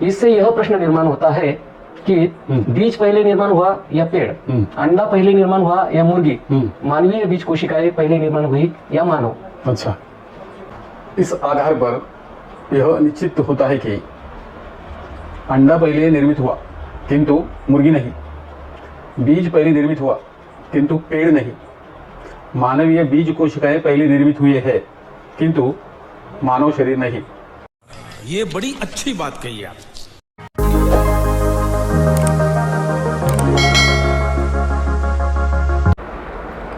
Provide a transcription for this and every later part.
इससे यह प्रश्न निर्माण होता है कि बीज पहले निर्माण हुआ या पेड़, अंडा पहले निर्माण हुआ या मुर्गी, मानवीय बीज कोशिकाएं पहले निर्माण हुई या मानव। अच्छा, इस आधार पर यह निश्चित होता है कि अंडा पहले निर्मित हुआ किंतु मुर्गी नहीं, बीज पहले निर्मित हुआ किंतु पेड़ नहीं, मानवीय बीज कोशिकाएं पहले निर्मित हुई है किंतु मानव शरीर नहीं। ये बड़ी अच्छी बात कही आप।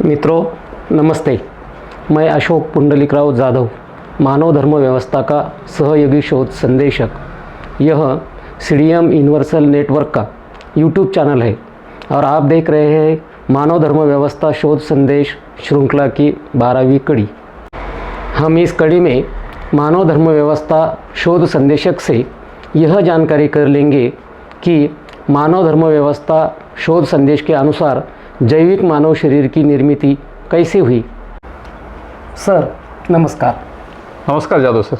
मित्रों नमस्ते, मैं अशोक पुंडलिकराव जाधव, मानव धर्म व्यवस्था का सहयोगी शोध संदेशक। यह सीडीएम यूनिवर्सल नेटवर्क का यूट्यूब चैनल है और आप देख रहे हैं मानव धर्म व्यवस्था शोध संदेश श्रृंखला की 12वीं कड़ी। हम इस कड़ी में मानव धर्म व्यवस्था शोध संदेशक से यह जानकारी कर लेंगे कि मानव धर्म व्यवस्था शोध संदेश के अनुसार जैविक मानव शरीर की निर्मिति कैसे हुई। सर नमस्कार। नमस्कार जादव सर।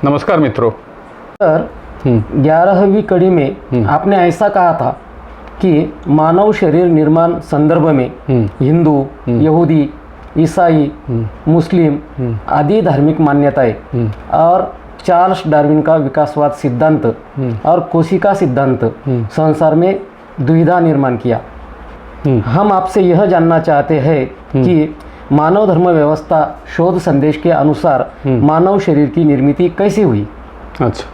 नमस्कार मित्रों। सर 11वीं कड़ी में आपने ऐसा कहा था कि मानव शरीर निर्माण संदर्भ में हिंदू, यहूदी, ईसाई, मुस्लिम आदि धार्मिक मान्यताएं और चार्ल्स डार्विन का विकासवाद सिद्धांत और कोशिका सिद्धांत संसार में दुविधा निर्माण किया। हम आपसे यह जानना चाहते हैं कि मानव धर्म व्यवस्था शोध संदेश के अनुसार मानव शरीर की निर्मिति कैसे हुई। अच्छा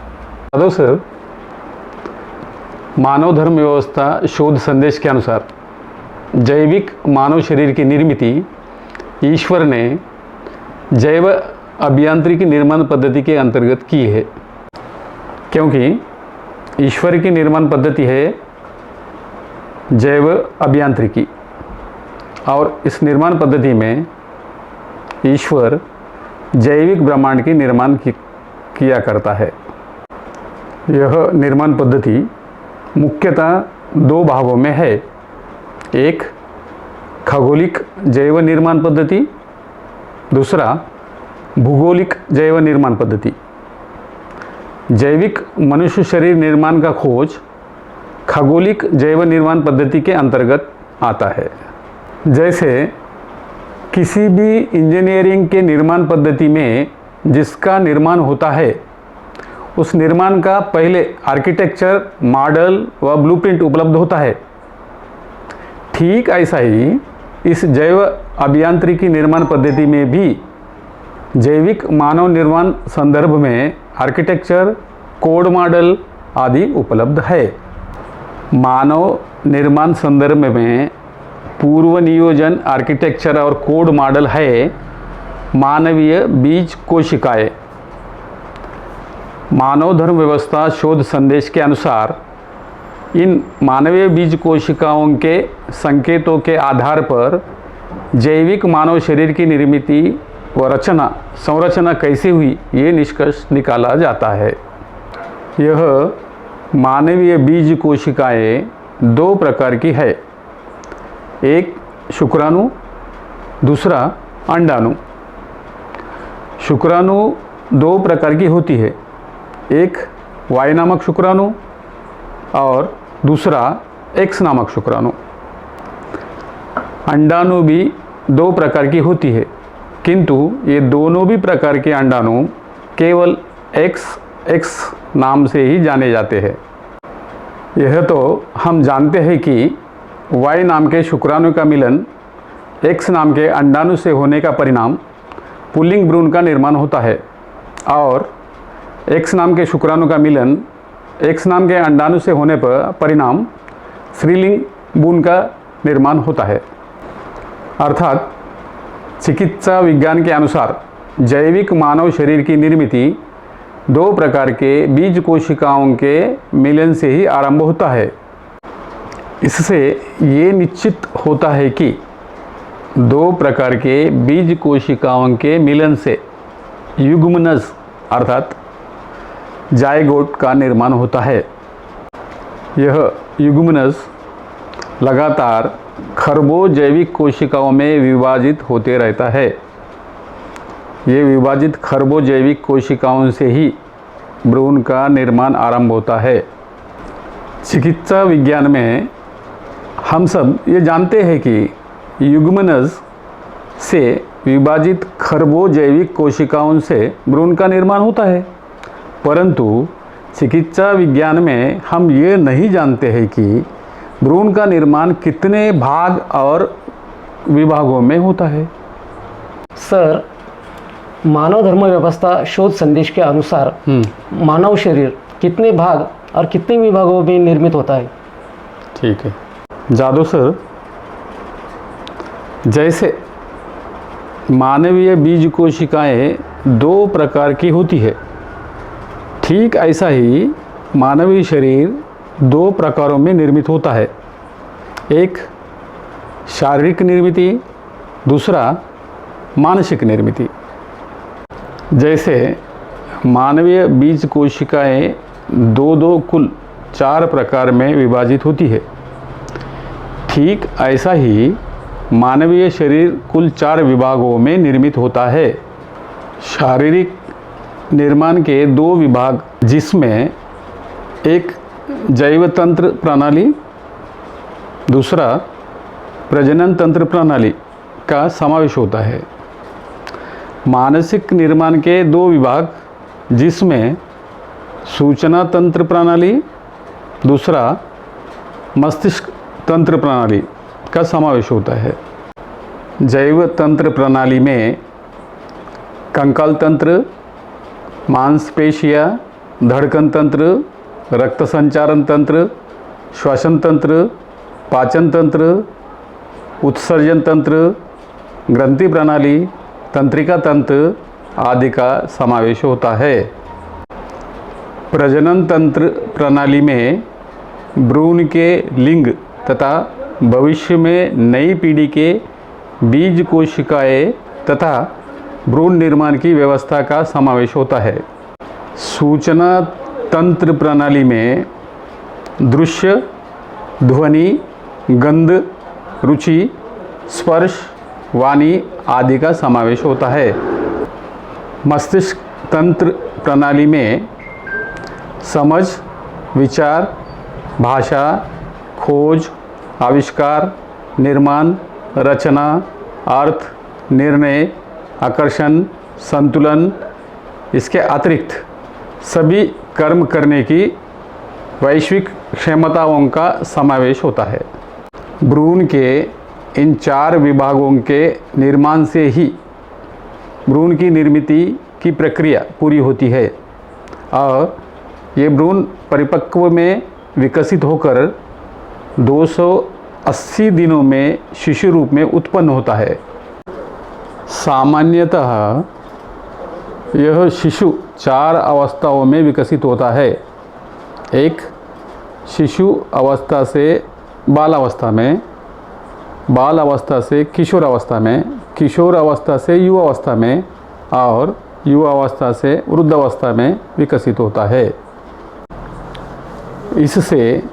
यादव सर, मानव धर्म व्यवस्था शोध संदेश के अनुसार जैविक मानव शरीर की निर्मिति ईश्वर ने जैव अभियांत्रिकी निर्माण पद्धति के अंतर्गत की है, क्योंकि ईश्वर की निर्माण पद्धति है जैव अभियांत्रिकी और इस निर्माण पद्धति में ईश्वर जैविक ब्रह्मांड की निर्माण किया करता है। यह निर्माण पद्धति मुख्यतः दो भागों में है। एक खगोलिक जैव निर्माण पद्धति, दूसरा भूगोलिक जैव निर्माण पद्धति। जैविक मनुष्य शरीर निर्माण का खोज खगोलिक जैव निर्माण पद्धति के अंतर्गत आता है। जैसे किसी भी इंजीनियरिंग के निर्माण पद्धति में जिसका निर्माण होता है उस निर्माण का पहले आर्किटेक्चर, मॉडल व ब्लूप्रिंट उपलब्ध होता है। ठीक ऐसा ही इस जैव अभियांत्रिकी निर्माण पद्धति में भी जैविक मानव निर्माण संदर्भ में आर्किटेक्चर, कोड मॉडल आदि उपलब्ध है। मानव निर्माण संदर्भ में पूर्व नियोजन आर्किटेक्चर और कोड मॉडल है मानवीय बीज कोशिकाएं। मानव धर्म व्यवस्था शोध संदेश के अनुसार इन मानवीय बीज कोशिकाओं के संकेतों के आधार पर जैविक मानव शरीर की निर्मिति व संरचना कैसे हुई ये निष्कर्ष निकाला जाता है। यह मानवीय बीज कोशिकाएं दो प्रकार की है, एक शुक्राणु, दूसरा अंडाणु। शुक्राणु दो प्रकार की होती है, एक Y नामक शुक्राणु और दूसरा X नामक शुक्राणु। अंडाणु भी दो प्रकार की होती है, किंतु ये दोनों भी प्रकार के अंडाणु केवल XX नाम से ही जाने जाते हैं। यह तो हम जानते हैं कि Y नाम के शुक्राणु का मिलन X नाम के अंडाणु से होने का परिणाम पुल्लिंग भ्रूण का निर्माण होता है और X नाम के शुक्राणु का मिलन X नाम के अंडाणु से होने पर परिणाम स्त्रीलिंग भ्रूण का निर्माण होता है। अर्थात चिकित्सा विज्ञान के अनुसार जैविक मानव शरीर की निर्मिति दो प्रकार के बीज कोशिकाओं के मिलन से ही आरंभ होता है। इससे ये निश्चित होता है कि दो प्रकार के बीज कोशिकाओं के मिलन से युग्मनज अर्थात जायगोट का निर्माण होता है। यह युग्मनज लगातार खरबों जैविक कोशिकाओं में विभाजित होते रहता है। ये विभाजित खरबों जैविक कोशिकाओं से ही भ्रूण का निर्माण आरंभ होता है। चिकित्सा विज्ञान में हम सब ये जानते हैं कि युग्मनज से विभाजित खरबों जैविक कोशिकाओं से भ्रूण का निर्माण होता है, परंतु चिकित्सा विज्ञान में हम ये नहीं जानते हैं कि भ्रूण का निर्माण कितने भाग और विभागों में होता है। सर, मानव धर्म व्यवस्था शोध संदेश के अनुसार मानव शरीर कितने भाग और कितने विभागों में निर्मित होता है? ठीक है जादव सर, जैसे मानवीय बीज कोशिकाएं दो प्रकार की होती है, ठीक ऐसा ही मानवीय शरीर दो प्रकारों में निर्मित होता है। एक शारीरिक निर्मिति, दूसरा मानसिक निर्मिति। जैसे मानवीय बीज कोशिकाएं दो कुल 4 प्रकार में विभाजित होती है, ठीक ऐसा ही मानवीय शरीर कुल 4 विभागों में निर्मित होता है। शारीरिक निर्माण के 2 विभाग, जिसमें एक जैव तंत्र प्रणाली, दूसरा प्रजनन तंत्र प्रणाली का समावेश होता है। मानसिक निर्माण के 2 विभाग, जिसमें सूचना तंत्र प्रणाली, दूसरा मस्तिष्क तंत्र प्रणाली का समावेश होता है। जैव तंत्र प्रणाली में कंकाल तंत्र, मांसपेशियाँ, धड़कन तंत्र, रक्त संचारण तंत्र, श्वसन तंत्र, पाचन तंत्र, उत्सर्जन तंत्र, ग्रंथि प्रणाली, तंत्रिका तंत्र आदि का समावेश होता है। प्रजनन तंत्र प्रणाली में भ्रूण के लिंग तथा भविष्य में नई पीढ़ी के बीज कोशिकाएं तथा भ्रूण निर्माण की व्यवस्था का समावेश होता है। सूचना तंत्र प्रणाली में दृश्य, ध्वनि, गंध, रुचि, स्पर्श, वाणी आदि का समावेश होता है। मस्तिष्क तंत्र प्रणाली में समझ, विचार, भाषा, खोज, आविष्कार, निर्माण, रचना, अर्थ, निर्णय, आकर्षण, संतुलन, इसके अतिरिक्त सभी कर्म करने की वैश्विक क्षमताओं का समावेश होता है। भ्रूण के इन 4 विभागों के निर्माण से ही भ्रूण की निर्मित की प्रक्रिया पूरी होती है और ये भ्रूण परिपक्व में विकसित होकर 280 दिनों में शिशु रूप में उत्पन्न होता है। सामान्यतः यह शिशु 4 अवस्थाओं में विकसित होता है। एक शिशु अवस्था से बाल अवस्था में, बाल अवस्था से किशोर अवस्था में, किशोर अवस्था से युवा अवस्था में और युवा अवस्था से वृद्ध अवस्था में विकसित होता है। इससे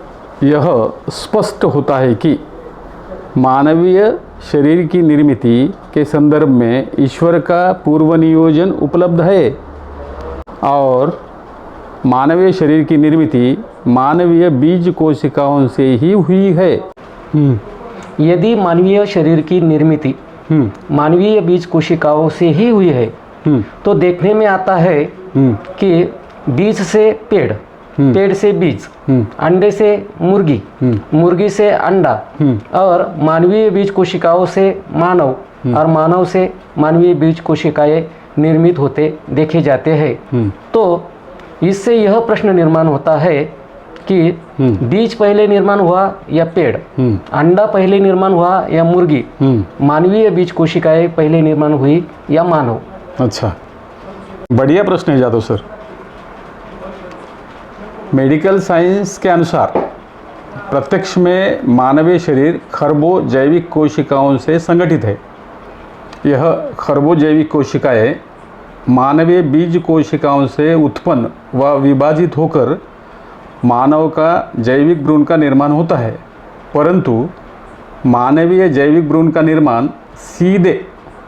यह स्पष्ट होता है कि मानवीय शरीर की निर्मित के संदर्भ में ईश्वर का पूर्व नियोजन उपलब्ध है और मानवीय शरीर की निर्मित मानवीय बीज कोशिकाओं से ही हुई है। यदि मानवीय शरीर की निर्मित मानवीय बीज कोशिकाओं से ही हुई है तो देखने में आता है कि बीज से पेड़, पेड़ से बीज, अंडे से मुर्गी, मुर्गी से अंडा और मानवीय बीज कोशिकाओं से मानव और मानव से मानवीय बीज कोशिकाएं निर्मित होते देखे जाते हैं। तो इससे यह प्रश्न निर्माण होता है कि बीज पहले निर्माण हुआ या पेड़, अंडा पहले निर्माण हुआ या मुर्गी, मानवीय बीज कोशिकाएं पहले निर्माण हुई या मानव। अच्छा, बढ़िया प्रश्न है जादव सर। मेडिकल साइंस के अनुसार प्रत्यक्ष में मानवीय शरीर खरबों जैविक कोशिकाओं से संगठित है। यह खरबों जैविक कोशिकाएं मानवीय बीज कोशिकाओं से उत्पन्न व विभाजित होकर मानव का जैविक भ्रूण का निर्माण होता है, परंतु मानवीय जैविक भ्रूण का निर्माण सीधे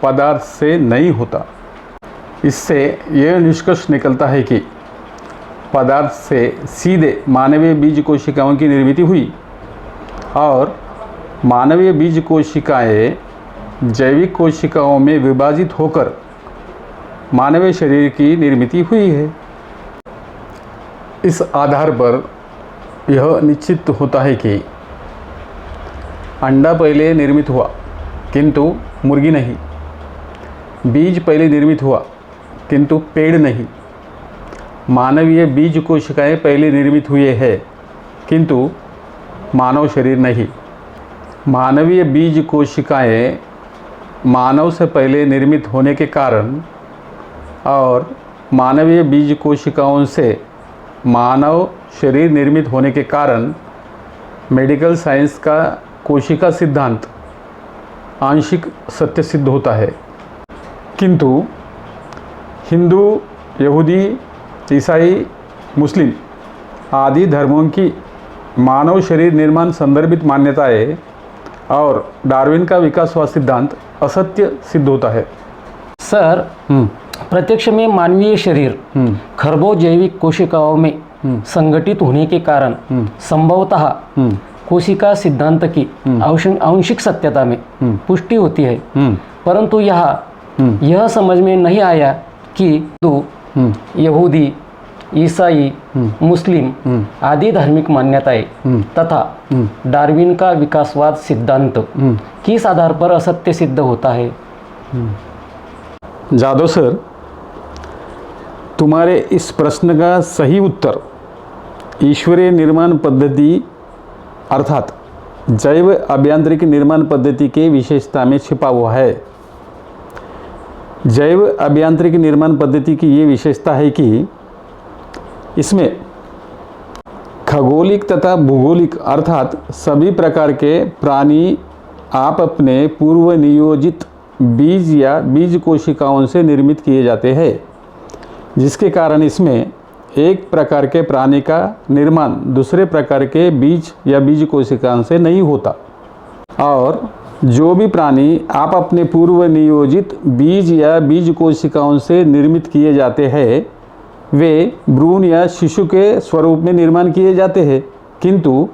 पदार्थ से नहीं होता। इससे यह निष्कर्ष निकलता है कि पदार्थ से सीधे मानवीय बीज कोशिकाओं की निर्मित हुई और मानवीय बीज कोशिकाएं जैविक कोशिकाओं में विभाजित होकर मानवीय शरीर की निर्मित हुई है। इस आधार पर यह निश्चित होता है कि अंडा पहले निर्मित हुआ किंतु मुर्गी नहीं, बीज पहले निर्मित हुआ किंतु पेड़ नहीं, मानवीय बीज कोशिकाएं पहले निर्मित हुए हैं किंतु मानव शरीर नहीं, मानवीय बीज कोशिकाएं मानव से पहले निर्मित होने के कारण और मानवीय बीज कोशिकाओं से मानव शरीर निर्मित होने के कारण मेडिकल साइंस का कोशिका सिद्धांत आंशिक सत्य सिद्ध होता है। किंतु हिंदू, यहूदी, ईसाई, मुस्लिम आदि धर्मों की मानव शरीर निर्माण संदर्भित मान्यताएं और डार्विन का विकासवाद सिद्धांत असत्य सिद्ध होता है। सर, प्रत्यक्ष में मानवीय शरीर खरबों जैविक कोशिकाओं में संगठित होने के कारण संभवतः कोशिका सिद्धांत की आंशिक सत्यता में पुष्टि होती है, परंतु यह समझ में नहीं आया कि हिंदू, यहूदी, ईसाई, मुस्लिम आदि धार्मिक मान्यताएं तथा डार्विन का विकासवाद सिद्धांत किस आधार पर असत्य सिद्ध होता है। जादव सर, तुम्हारे इस प्रश्न का सही उत्तर ईश्वरीय निर्माण पद्धति अर्थात जैव अभियांत्रिकी निर्माण पद्धति के विशेषता में छिपा हुआ है। जैव अभियांत्रिकी निर्माण पद्धति की ये विशेषता है कि इसमें खगोलिक तथा भूगोलिक अर्थात सभी प्रकार के प्राणी आप अपने पूर्व नियोजित बीज या बीज कोशिकाओं से निर्मित किए जाते हैं, जिसके कारण इसमें एक प्रकार के प्राणी का निर्माण दूसरे प्रकार के बीज या बीज कोशिकाओं से नहीं होता और जो भी प्राणी आप अपने पूर्व नियोजित बीज या बीज कोशिकाओं से निर्मित किए जाते हैं वे भ्रूण या शिशु के स्वरूप में निर्माण किए जाते हैं, किंतु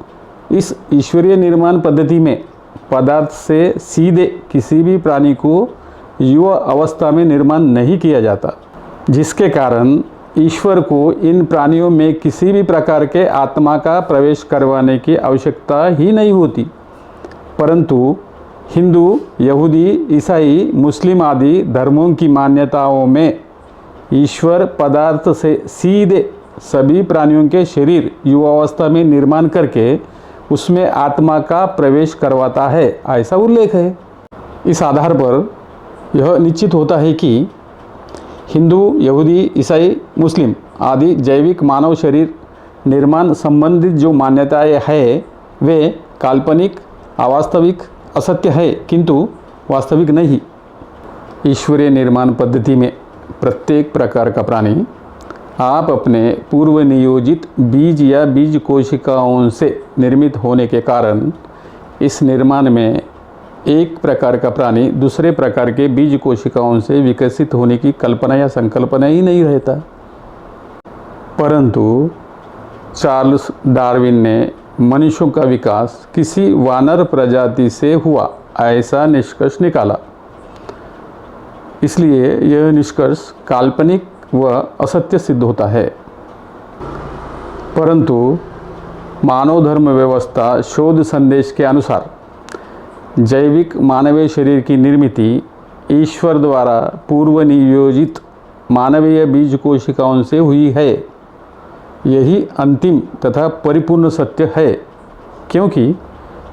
इस ईश्वरीय निर्माण पद्धति में पदार्थ से सीधे किसी भी प्राणी को युवा अवस्था में निर्माण नहीं किया जाता, जिसके कारण ईश्वर को इन प्राणियों में किसी भी प्रकार के आत्मा का प्रवेश करवाने की आवश्यकता ही नहीं होती। परंतु हिंदू, यहूदी, ईसाई, मुस्लिम आदि धर्मों की मान्यताओं में ईश्वर पदार्थ से सीधे सभी प्राणियों के शरीर युवावस्था में निर्माण करके उसमें आत्मा का प्रवेश करवाता है, ऐसा उल्लेख है। इस आधार पर यह निश्चित होता है कि हिंदू, यहूदी, ईसाई, मुस्लिम आदि जैविक मानव शरीर निर्माण संबंधित जो मान्यताएं हैं वे काल्पनिक, अवास्तविक, असत्य है किंतु वास्तविक नहीं। ईश्वरीय निर्माण पद्धति में प्रत्येक प्रकार का प्राणी आप अपने पूर्व नियोजित बीज या बीज कोशिकाओं से निर्मित होने के कारण इस निर्माण में एक प्रकार का प्राणी दूसरे प्रकार के बीज कोशिकाओं से विकसित होने की कल्पना या संकल्पना ही नहीं रहता। परंतु चार्ल्स डार्विन ने मनुष्यों का विकास किसी वानर प्रजाति से हुआ ऐसा निष्कर्ष निकाला, इसलिए यह निष्कर्ष काल्पनिक व असत्य सिद्ध होता है। परंतु मानव धर्म व्यवस्था शोध संदेश के अनुसार जैविक मानवीय शरीर की निर्मिति ईश्वर द्वारा पूर्व नियोजित मानवीय बीज कोशिकाओं से हुई है। यही अंतिम तथा परिपूर्ण सत्य है, क्योंकि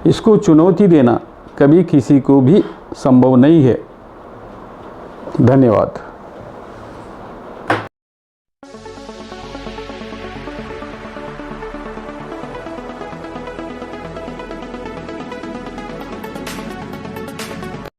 इसको चुनौती देना कभी किसी को भी संभव नहीं है। धन्यवाद।